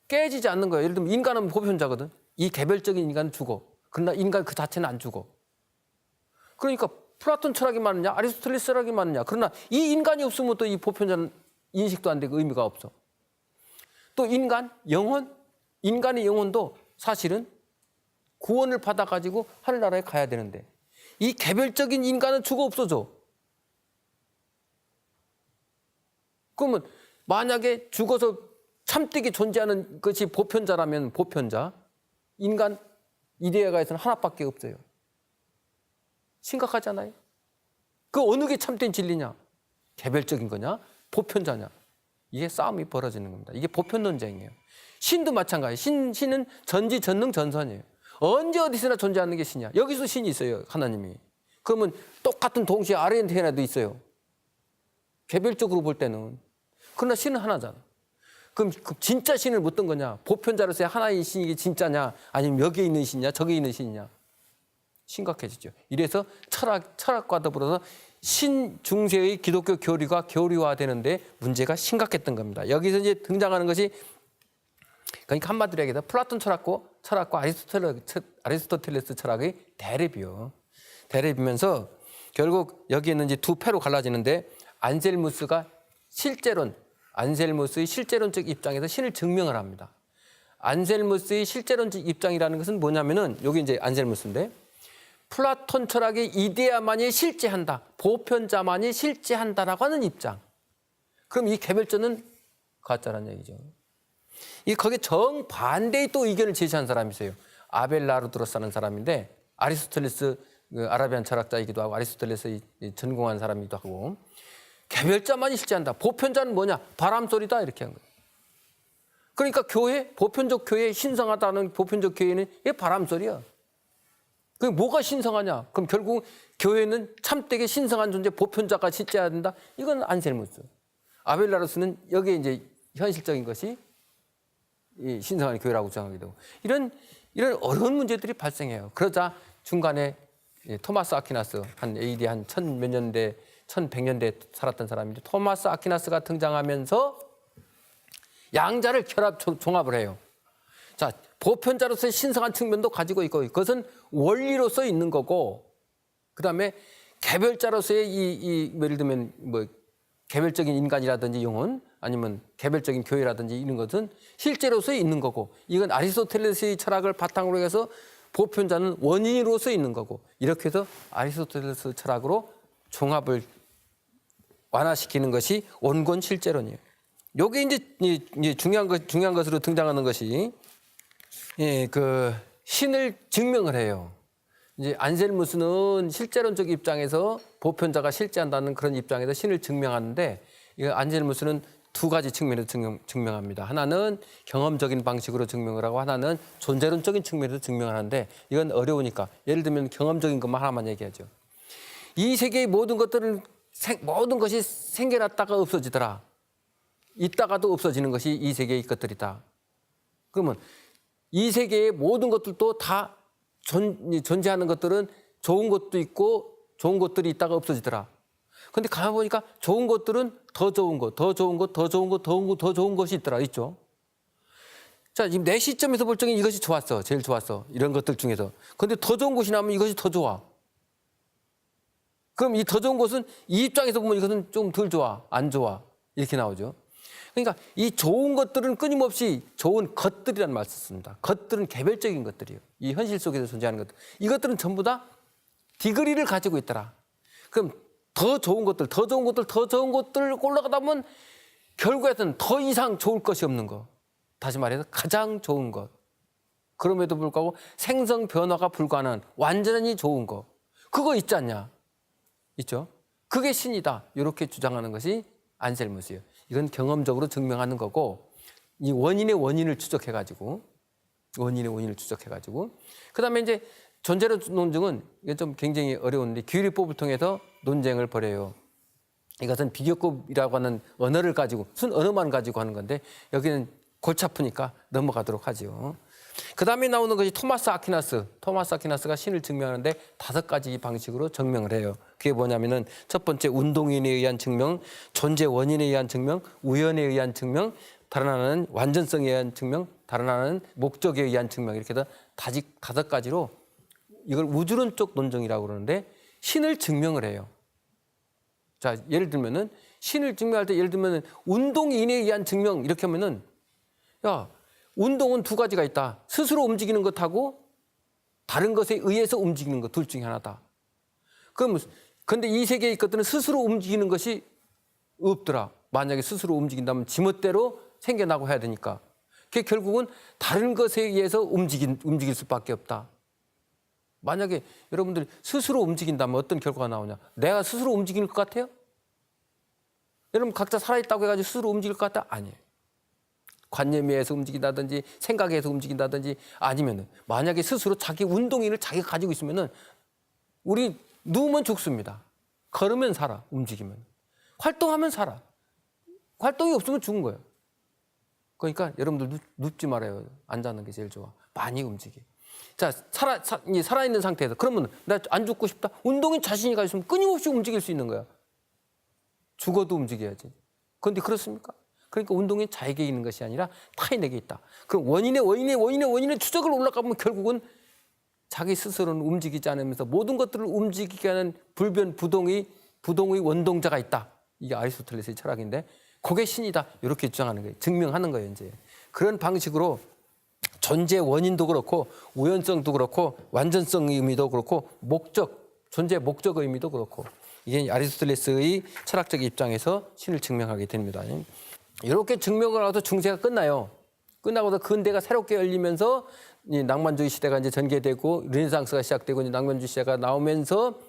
깨지지 않는 거예요. 예를 들면 인간은 보편자거든. 이 개별적인 인간은 죽어. 그러나 인간 그 자체는 안 죽어. 그러니까 플라톤 철학이 맞느냐, 아리스토텔레스 철학이 맞느냐. 그러나 이 인간이 없으면 또 이 보편자는 인식도 안 되고 의미가 없어. 또 인간, 영혼, 인간의 영혼도 사실은 구원을 받아가지고 하늘나라에 가야 되는데 이 개별적인 인간은 죽어 없어져. 그러면 만약에 죽어서 참되게 존재하는 것이 보편자라면 보편자, 인간 이데아가에서는 하나밖에 없어요. 심각하잖아요. 그 어느 게 참된 진리냐? 개별적인 거냐? 보편자냐? 이게 싸움이 벌어지는 겁니다. 이게 보편 논쟁이에요. 신도 마찬가지예요. 신은 전지 전능 전선이에요. 언제 어디서나 존재하는 게 신이야. 여기서 신이 있어요. 하나님이. 그러면 똑같은 동시에 아르헨티나도 있어요. 개별적으로 볼 때는. 그러나 신은 하나잖아. 그럼 진짜 신을 묻던 거냐? 보편자로서의 하나의 신이 진짜냐? 아니면 여기에 있는 신이냐? 저기에 있는 신이냐? 심각해지죠. 이래서 철학과 더불어서 신중세의 기독교 교리가 교리화되는데 문제가 심각했던 겁니다. 여기서 이제 등장하는 것이 그러니까 한마디로 얘기해서 플라톤 철학과 아리스토텔레스 철학의 대립이요. 대립이면서 결국 여기에는 이제 두 패로 갈라지는데 안셀무스의 실제론적 입장에서 신을 증명을 합니다. 안셀무스의 실제론적 입장이라는 것은 뭐냐면은 여기 이제 안셀무스인데 플라톤 철학의 이데아만이 실제한다. 보편자만이 실제한다라고 하는 입장. 그럼 이 개별자는 가짜라는 얘기죠. 거기에 정반대의 또 의견을 제시한 사람이 있어요. 아벨라르드로스라는 사람인데 아리스토텔레스 아라비안 철학자이기도 하고 아리스토텔레스 전공한 사람이기도 하고 개별자만이 실제한다. 보편자는 뭐냐? 바람소리다 이렇게 한 거예요. 그러니까 보편적 교회 신성하다는 보편적 교회는 이게 바람소리야. 그게 뭐가 신성하냐? 그럼 결국 교회는 참되게 신성한 존재, 보편자가 실제해야 된다. 이건 안셀무스. 아벨라르스는 여기에 이제 현실적인 것이 이 신성한 교회라고 주장하게 되고 이런 어려운 문제들이 발생해요. 그러자 중간에 토마스 아퀴나스 한 AD 한 1100년대 살았던 사람인데 토마스 아퀴나스가 등장하면서 양자를 종합을 해요. 자, 보편자로서의 신성한 측면도 가지고 있고 그것은 원리로서 있는 거고 그다음에 개별자로서의 예를 들면 뭐 개별적인 인간이라든지 영혼 아니면 개별적인 교회라든지 이런 것은 실제로서 있는 거고 이건 아리스토텔레스의 철학을 바탕으로 해서 보편자는 원인으로서 있는 거고 이렇게 해서 아리스토텔레스 철학으로 종합을 완화시키는 것이 원권 실제론이에요. 요게 이제 중요한 것으로 등장하는 것이 그 신을 증명을 해요. 이제 안셀무스는 실제론적 입장에서 보편자가 실제한다는 그런 입장에서 신을 증명하는데 이 안셀무스는 두 가지 측면에서 증명합니다. 하나는 경험적인 방식으로 증명을 하고 하나는 존재론적인 측면에서 증명하는데 이건 어려우니까 예를 들면 경험적인 것만 하나만 얘기하죠. 이 세계의 모든 것이 생겨났다가 없어지더라. 있다가도 없어지는 것이 이 세계의 것들이다. 그러면 이 세계의 모든 것들도 다 존재하는 것들은 좋은 것도 있고 좋은 것들이 있다가 없어지더라. 그런데 가만 보니까 좋은 것들은 더 좋은 것, 더 좋은 것, 더 좋은 것, 더 좋은 것이 있더라. 있죠. 자, 지금 내 시점에서 볼 적엔 이것이 좋았어. 제일 좋았어. 이런 것들 중에서. 그런데 더 좋은 것이 나오면 이것이 더 좋아. 그럼 이 더 좋은 것은 이 입장에서 보면 이것은 좀 덜 좋아. 안 좋아. 이렇게 나오죠. 그러니까 이 좋은 것들은 끊임없이 좋은 것들이라는 말을 썼습니다. 것들은 개별적인 것들이에요. 이 현실 속에서 존재하는 것들. 이것들은 전부 다 디그리를 가지고 있더라. 그럼 더 좋은 것들 올라가다 보면 결국에는 더 이상 좋을 것이 없는 것. 다시 말해서 가장 좋은 것. 그럼에도 불구하고 생성 변화가 불가능한 완전히 좋은 것. 그거 있지 않냐? 있죠? 그게 신이다. 이렇게 주장하는 것이 안셀무스예요. 이건 경험적으로 증명하는 거고 이 원인의 원인을 추적해가지고 그다음에 이제 존재론 논증은 이게 좀 굉장히 어려운데 기울이법을 통해서 논쟁을 벌여요. 이것은 비교급이라고 하는 언어를 가지고 순 언어만 가지고 하는 건데 여기는 골치 아프니까 넘어가도록 하죠. 그다음에 나오는 것이 토마스 아퀴나스가 신을 증명하는데 5가지 방식으로 증명을 해요. 그게 뭐냐면은 첫 번째 운동인에 의한 증명, 존재 원인에 의한 증명, 우연에 의한 증명, 다른 하나는 완전성에 의한 증명, 다른 하나는 목적에 의한 증명 이렇게 해서 5가지로 이걸 우주론적 논증이라고 그러는데 신을 증명을 해요. 자, 예를 들면은 신을 증명할 때 예를 들면은 운동인에 의한 증명 이렇게 하면은 야, 운동은 두 가지가 있다. 스스로 움직이는 것하고 다른 것에 의해서 움직이는 것 둘 중에 하나다. 그럼 근데 이 세계에 있거든 스스로 움직이는 것이 없더라. 만약에 스스로 움직인다면 지멋대로 생겨나고 해야 되니까. 그게 결국은 다른 것에 의해서 움직일 수밖에 없다. 만약에 여러분들이 스스로 움직인다면 어떤 결과가 나오냐? 내가 스스로 움직일 것 같아요? 여러분 각자 살아있다고 해가지고 스스로 움직일 것 같다? 아니에요. 관념에 의해서 움직인다든지 생각에 의해서 움직인다든지 아니면은 만약에 스스로 자기 운동인을 자기가 가지고 있으면은 우리 누우면 죽습니다. 걸으면 살아. 움직이면. 활동하면 살아. 활동이 없으면 죽은 거예요. 그러니까 여러분들 눕지 말아요. 앉아있는 게 제일 좋아. 많이 움직여. 자, 살아있는 상태에서 그러면 나 안 죽고 싶다. 운동인 자신이 가지고 있으면 끊임없이 움직일 수 있는 거야. 죽어도 움직여야지. 그런데 그렇습니까? 그러니까 운동인 자에게 있는 것이 아니라 타인에게 있다. 그럼 원인의 추적을 올라가면 결국은 자기 스스로는 움직이지 않으면서 모든 것들을 움직이게 하는 불변 부동의 원동자가 있다. 이게 아리스토텔레스의 철학인데 그게 신이다. 이렇게 주장하는 거예요. 증명하는 거예요. 이제 그런 방식으로 존재 원인도 그렇고 우연성도 그렇고 완전성의 의미도 그렇고 존재 목적의 의미도 그렇고 이게 아리스토텔레스의 철학적 입장에서 신을 증명하게 됩니다. 이렇게 증명을 하고서 중세가 끝나요. 끝나고서 근대가 새롭게 열리면서 이 낭만주의 시대가 이제 전개되고 르네상스가 시작되고 이제 낭만주의 시대가 나오면서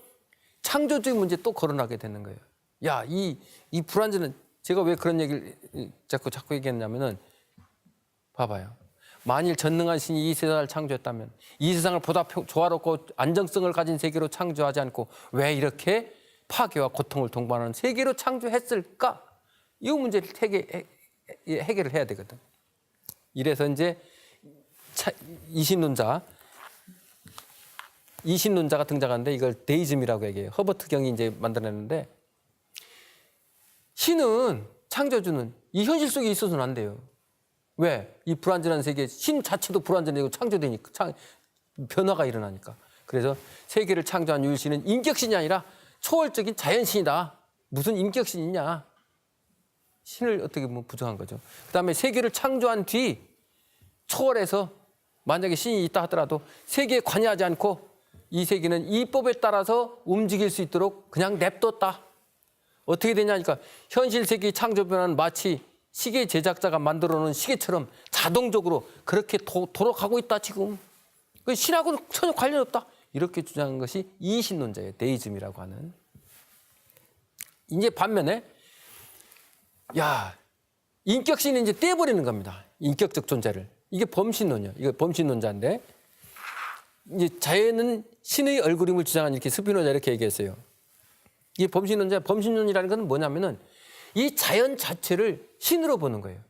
창조주의 문제 또 거론하게 되는 거예요. 야, 이 불완전은 제가 왜 그런 얘기를 자꾸 얘기했냐면은 봐봐요. 만일 전능한 신이 이 세상을 창조했다면 이 세상을 보다 조화롭고 안정성을 가진 세계로 창조하지 않고 왜 이렇게 파괴와 고통을 동반하는 세계로 창조했을까? 이 문제를 해결을 해야 되거든. 이래서 이제 이신론자가 등장하는데 이걸 데이즘이라고 얘기해요. 허버트 경이 이제 만들어냈는데 신은 창조주는 이 현실 속에 있어서는 안 돼요. 왜? 이 불완전한 세계 신 자체도 불완전해지고 창조되니까 변화가 일어나니까. 그래서 세계를 창조한 유일신은 인격신이 아니라 초월적인 자연신이다. 무슨 인격신이냐? 신을 어떻게 보면 부정한 거죠. 그다음에 세계를 창조한 뒤 초월해서 만약에 신이 있다 하더라도 세계에 관여하지 않고 이 세계는 이 법에 따라서 움직일 수 있도록 그냥 냅뒀다. 어떻게 되냐니까 현실 세계의 창조 변화는 마치 시계 제작자가 만들어 놓은 시계처럼 자동적으로 그렇게 돌아가고 있다 지금. 신하고는 전혀 관련 없다. 이렇게 주장한 것이 이신론자예요. 데이즘이라고 하는. 이제 반면에 인격신은 이제 떼버리는 겁니다. 인격적 존재를. 이게 범신론이에요. 이거 범신론자인데 이제 자연은 신의 얼굴임을 주장한 이렇게 스피노자 이렇게 얘기했어요. 이게 범신론이라는 건 뭐냐면은 이 자연 자체를 신으로 보는 거예요.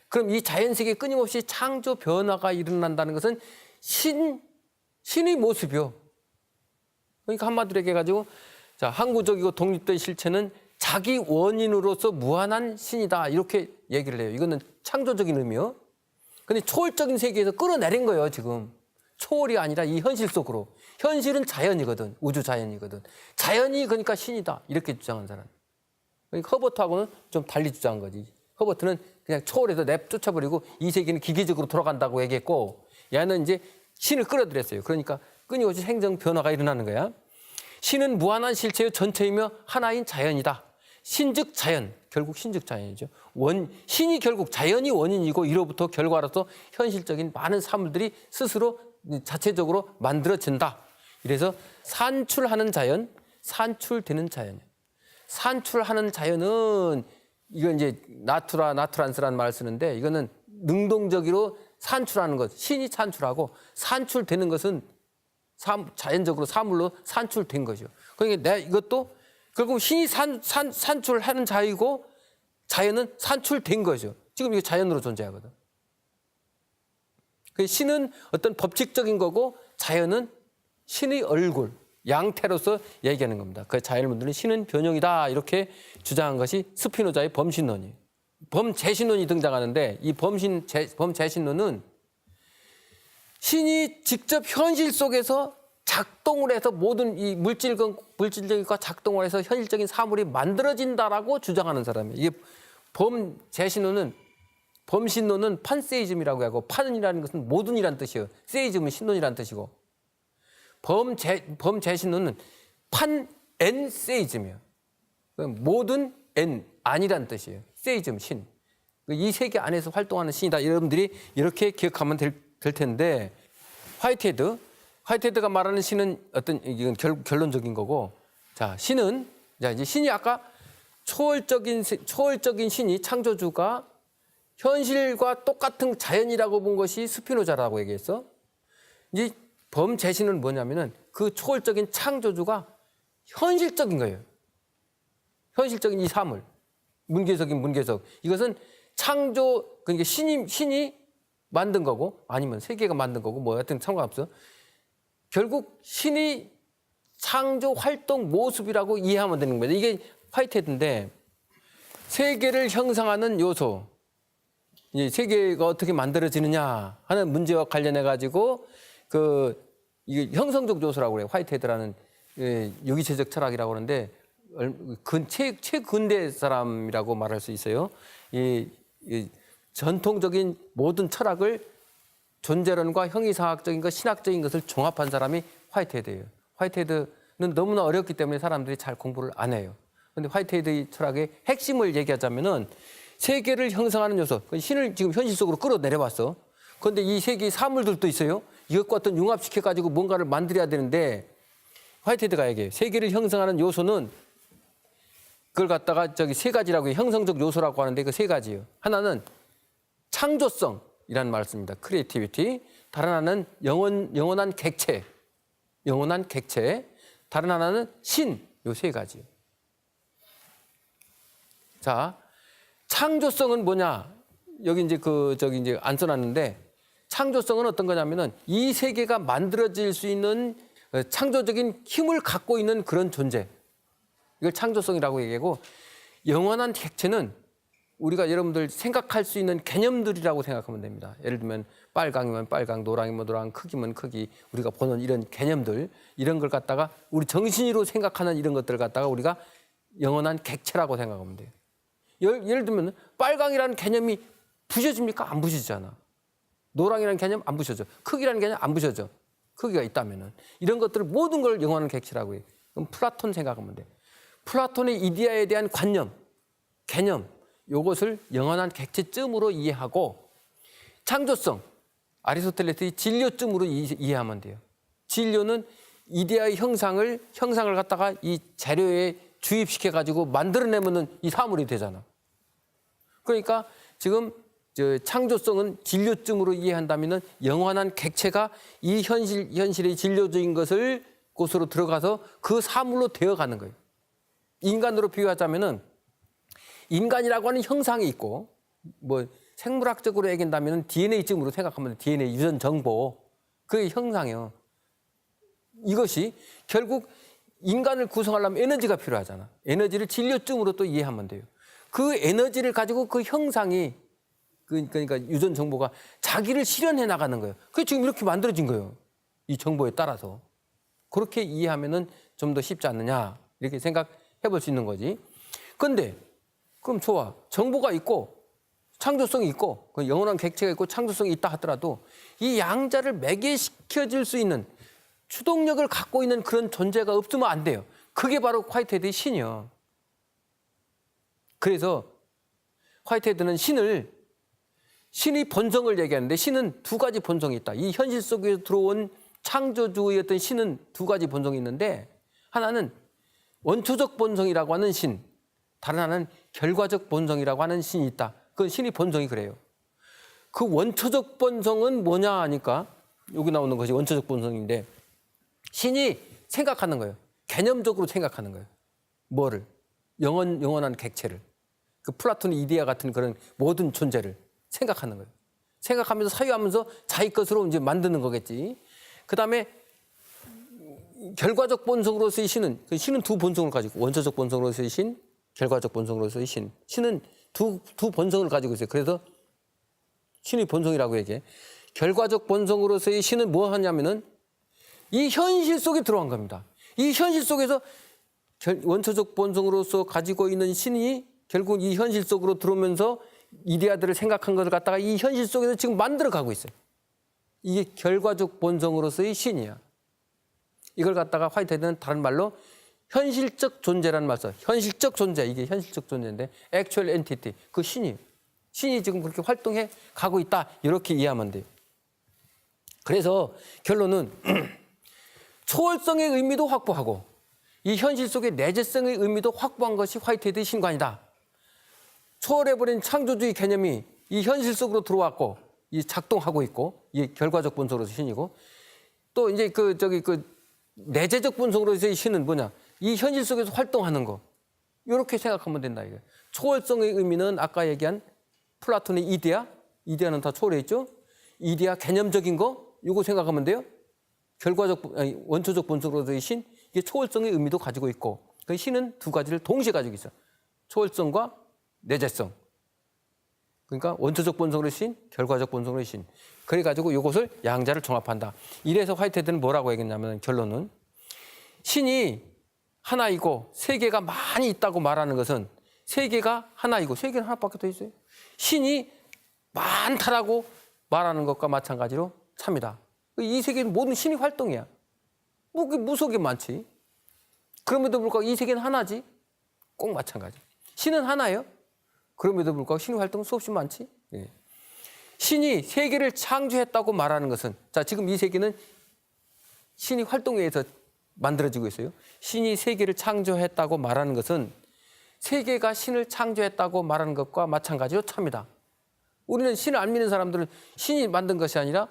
그럼 이 자연 세계에 끊임없이 창조 변화가 일어난다는 것은 신의 모습이요. 그러니까 한마디로 얘기해가지고 자, 항구적이고 독립된 실체는 자기 원인으로서 무한한 신이다. 이렇게 얘기를 해요. 이거는 창조적인 의미요. 근데 초월적인 세계에서 끌어내린 거예요, 지금. 초월이 아니라 이 현실 속으로. 현실은 자연이거든. 우주 자연이거든. 자연이 그러니까 신이다. 이렇게 주장한 사람. 그러니까 허버트하고는 좀 달리 주장한 거지. 허버트는 그냥 초월해서 쫓아버리고 이 세계는 기계적으로 돌아간다고 얘기했고 얘는 이제 신을 끌어들였어요. 그러니까 끊임없이 행정 변화가 일어나는 거야. 신은 무한한 실체의 전체이며 하나인 자연이다. 신즉 자연, 결국 신즉 자연이죠. 신이 결국 자연이 원인이고 이로부터 결과로서 현실적인 많은 사물들이 스스로 자체적으로 만들어진다. 이래서 산출하는 자연, 산출되는 자연이에요. 산출하는 자연은 이건 이제 나트란스라는 말을 쓰는데 이거는 능동적으로 산출하는 것, 신이 산출하고 산출되는 것은 자연적으로 사물로 산출된 거죠. 그러니까 이것도 결국 신이 산출하는 자이고 자연은 산출된 거죠. 지금 이게 자연으로 존재하거든. 신은 어떤 법칙적인 거고 자연은 신의 얼굴, 양태로서 얘기하는 겁니다. 그 자연을 만드는 신은 변형이다 이렇게 주장한 것이 스피노자의 범신론이에요. 범재신론이 등장하는데 이 범재신론은 신이 직접 현실 속에서 작동을 해서 모든 이 물질적인 것 작동을 해서 현실적인 사물이 만들어진다라고 주장하는 사람이에요. 이게 범신론은 판세이즘이라고 하고, 판이라는 것은 모든이라는 뜻이에요. 세이즘은 신론이라는 뜻이고, 범재신론은 판엔세이즘이에요. 모든 아니라는 뜻이에요. 세이즘, 신. 이 세계 안에서 활동하는 신이다. 여러분들이 이렇게 기억하면 될 텐데, 화이트헤드가 말하는 신은 이건 결론적인 거고, 자, 이제 신이 아까 초월적인 신이, 창조주가 현실과 똑같은 자연이라고 본 것이 스피노자라고 얘기했어. 이제 범재신은 뭐냐면은 그 초월적인 창조주가 현실적인 거예요. 현실적인 이 사물. 문계석. 이것은 그러니까 신이 만든 거고, 아니면 세계가 만든 거고, 뭐 하여튼 상관없어. 결국 신이 창조 활동 모습이라고 이해하면 되는 거예요. 이게 화이트헤드인데, 세계를 형성하는 요소, 이 세계가 어떻게 만들어지느냐 하는 문제와 관련해 가지고 이게 형성적 요소라고 그래요. 화이트헤드라는 유기체적 철학이라고 하는데, 최근대 사람이라고 말할 수 있어요. 이 전통적인 모든 철학을 존재론과 형이상학적인 것, 신학적인 것을 종합한 사람이 화이트헤드예요. 화이트헤드는 너무나 어렵기 때문에 사람들이 잘 공부를 안 해요. 그런데 화이트헤드의 철학의 핵심을 얘기하자면은, 세계를 형성하는 요소, 신을 지금 현실 속으로 끌어내려왔어. 그런데 이 세계의 사물들도 있어요. 이것과 어떤 융합시켜가지고 뭔가를 만들어야 되는데, 화이트헤드가 얘기해요. 세계를 형성하는 요소는 그걸 갖다가 세 가지라고 해요. 형성적 요소라고 하는데 그 세 가지예요. 하나는 창조성이라는 말을 씁니다. 크리에이티비티. 다른 하나는 영원한 객체. 다른 하나는 신. 요 세 가지예요. 자, 창조성은 뭐냐? 여기 이제 이제 안 써놨는데, 창조성은 어떤 거냐면은 이 세계가 만들어질 수 있는 창조적인 힘을 갖고 있는 그런 존재. 이걸 창조성이라고 얘기하고, 영원한 객체는 우리가 여러분들 생각할 수 있는 개념들이라고 생각하면 됩니다. 예를 들면 빨강이면 빨강, 노랑이면 노랑, 크기면 크기, 우리가 보는 이런 개념들, 이런 걸 갖다가 우리 정신으로 생각하는 이런 것들을 갖다가 우리가 영원한 객체라고 생각하면 돼요. 예를 들면 빨강이라는 개념이 부셔집니까? 안 부셔지잖아. 노랑이라는 개념 안 부셔져. 크기라는 개념 안 부셔져. 크기가 있다면은 이런 것들 모든 걸 영원한 객체라고 해요. 그럼 플라톤 생각하면 돼. 플라톤의 이데아에 대한 개념, 요것을 영원한 객체쯤으로 이해하고, 창조성, 아리스토텔레스의 진료쯤으로 이해하면 돼요. 진료는 이데아의 형상을 갖다가 이 재료에 주입시켜 가지고 만들어내면은 이 사물이 되잖아. 그러니까 지금 창조성은 진료쯤으로 이해한다면은 영원한 객체가 이 현실의 진료적인 것을 곳으로 들어가서 그 사물로 되어가는 거예요. 인간으로 비유하자면은 인간이라고 하는 형상이 있고, 뭐 생물학적으로 얘기한다면은 DNA쯤으로 생각하면 DNA 유전 정보, 그게 형상이에요. 이것이 결국 인간을 구성하려면 에너지가 필요하잖아. 에너지를 진료쯤으로 또 이해하면 돼요. 그 에너지를 가지고 그 형상이, 그러니까 유전 정보가 자기를 실현해 나가는 거예요. 그게 지금 이렇게 만들어진 거예요. 이 정보에 따라서. 그렇게 이해하면은 좀 더 쉽지 않느냐, 이렇게 생각해 볼 수 있는 거지. 근데 그럼 좋아. 정보가 있고 창조성이 있고 영원한 객체가 있고 창조성이 있다 하더라도 이 양자를 매개시켜줄 수 있는 추동력을 갖고 있는 그런 존재가 없으면 안 돼요. 그게 바로 화이트헤드의 신이요. 그래서 화이트헤드는 신의 본성을 얘기하는데, 신은 두 가지 본성이 있다. 이 현실 속에 들어온 창조주의 어떤 신은 두 가지 본성이 있는데, 하나는 원초적 본성이라고 하는 신, 다른 하나는 결과적 본성이라고 하는 신이 있다. 그 신의 본성이 그래요. 그 원초적 본성은 뭐냐 하니까 여기 나오는 것이 원초적 본성인데, 신이 생각하는 거예요. 개념적으로 생각하는 거예요. 뭐를? 영원한 객체를. 그 플라톤의 이데아 같은 그런 모든 존재를 생각하는 거예요. 생각하면서 사유하면서 자기 것으로 이제 만드는 거겠지. 그 다음에 결과적 본성으로서의 신은, 그 신은 두 본성을 가지고, 원초적 본성으로서의 신, 결과적 본성으로서의 신. 신은 두 본성을 가지고 있어요. 그래서 신의 본성이라고 얘기해. 결과적 본성으로서의 신은 뭐 하냐면은 이 현실 속에 들어간 겁니다. 이 현실 속에서 원초적 본성으로서 가지고 있는 신이 결국 이 현실 속으로 들어오면서 이데아들을 생각한 것을 갖다가 이 현실 속에서 지금 만들어가고 있어요. 이게 결과적 본성으로서의 신이야. 이걸 갖다가 화이트헤드는 다른 말로 현실적 존재라는 말 써. 현실적 존재, 이게 현실적 존재인데 actual entity, 그 신이 지금 그렇게 활동해 가고 있다. 이렇게 이해하면 돼요. 그래서 결론은 초월성의 의미도 확보하고 이 현실 속의 내재성의 의미도 확보한 것이 화이트헤드의 신관이다. 초월해버린 창조주의 개념이 이 현실 속으로 들어왔고 이 작동하고 있고 이 결과적 본성으로서 신이고 또 이제 그 내재적 본성으로서의 신은 뭐냐? 이 현실 속에서 활동하는 거. 이렇게 생각하면 된다 이게. 초월성의 의미는 아까 얘기한 플라톤의 이데아는 다 초월해 있죠. 이데아 개념적인 거 이거 생각하면 돼요. 원초적 본성으로서의 신 이게 초월성의 의미도 가지고 있고 그 신은 두 가지를 동시에 가지고 있어. 초월성과 내재성. 그러니까 원초적 본성으로의 신, 결과적 본성으로의 신. 그래가지고 이것을 양자를 종합한다. 이래서 화이트헤드는 뭐라고 얘기했냐면 결론은 신이 하나이고 세계가 많이 있다고 말하는 것은 세계가 하나이고 세계는 하나밖에 더 있어요. 신이 많다라고 말하는 것과 마찬가지로 참이다. 이 세계는 모든 신의 활동이야. 뭐 그게 무속이 많지. 그럼에도 불구하고 이 세계는 하나지. 꼭 마찬가지. 신은 하나예요. 그럼에도 불구하고 신의 활동은 수없이 많지. 예. 신이 세계를 창조했다고 말하는 것은 자 지금 이 세계는 신이 활동에 의해서 만들어지고 있어요. 신이 세계를 창조했다고 말하는 것은 세계가 신을 창조했다고 말하는 것과 마찬가지로 참이다. 우리는 신을 안 믿는 사람들은 신이 만든 것이 아니라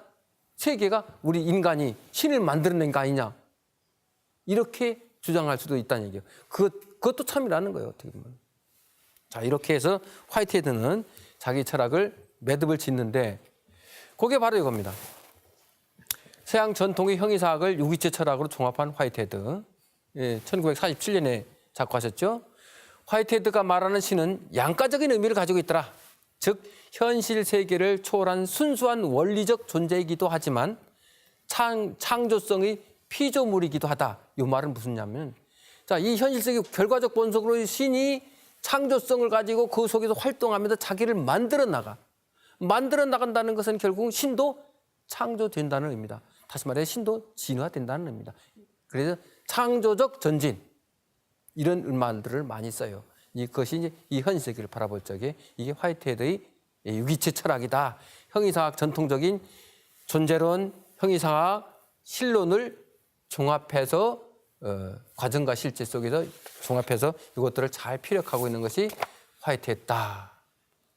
세계가 우리 인간이 신을 만들어낸 거 아니냐. 이렇게 주장할 수도 있다는 얘기예요. 그것도 참이라는 거예요. 어떻게 보면. 자 이렇게 해서 화이트헤드는 자기 철학을 매듭을 짓는데 그게 바로 이겁니다. 서양 전통의 형이사학을 유기체 철학으로 종합한 화이트헤드. 예, 1947년에 작고하셨죠. 화이트헤드가 말하는 신은 양가적인 의미를 가지고 있더라. 즉 현실 세계를 초월한 순수한 원리적 존재이기도 하지만 창조성의 피조물이기도 하다. 이 말은 무슨냐면 자, 이 현실 세계 결과적 본성으로 신이 창조성을 가지고 그 속에서 활동하면서 자기를 만들어 나간다는 것은 결국 신도 창조된다는 의미다. 다시 말해 신도 진화된다는 의미다. 그래서 창조적 전진 이런 말들을 많이 써요. 이것이 이제 이 현실 세계를 바라볼 적에 이게 화이트헤드의 유기체 철학이다. 형이상학 전통적인 존재론, 형이상학 실론을 종합해서 과정과 실제 속에서 종합해서 이것들을 잘 피력하고 있는 것이 화이트헤드다.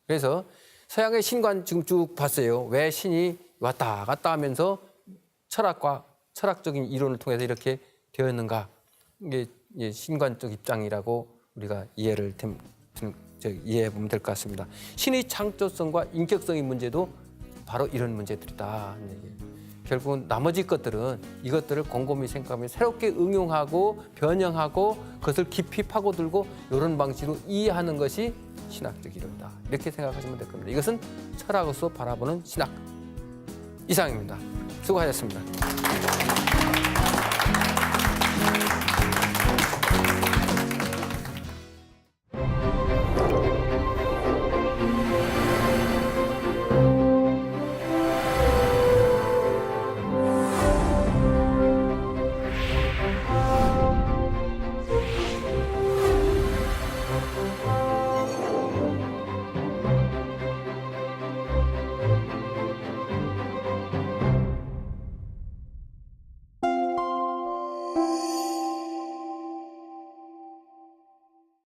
그래서 서양의 신관 지금 쭉 봤어요. 왜 신이 왔다 갔다 하면서 철학적인 이론을 통해서 이렇게 되었는가. 이게 신관적 입장이라고 우리가 이해해 보면 될 것 같습니다. 신의 창조성과 인격성의 문제도 바로 이런 문제들이다. 결국은 나머지 것들은 이것들을 곰곰이 생각하면 새롭게 응용하고 변형하고 그것을 깊이 파고들고 이런 방식으로 이해하는 것이 신학적 이론이다. 이렇게 생각하시면 될 겁니다. 이것은 철학으로서 바라보는 신학. 이상입니다. 수고하셨습니다.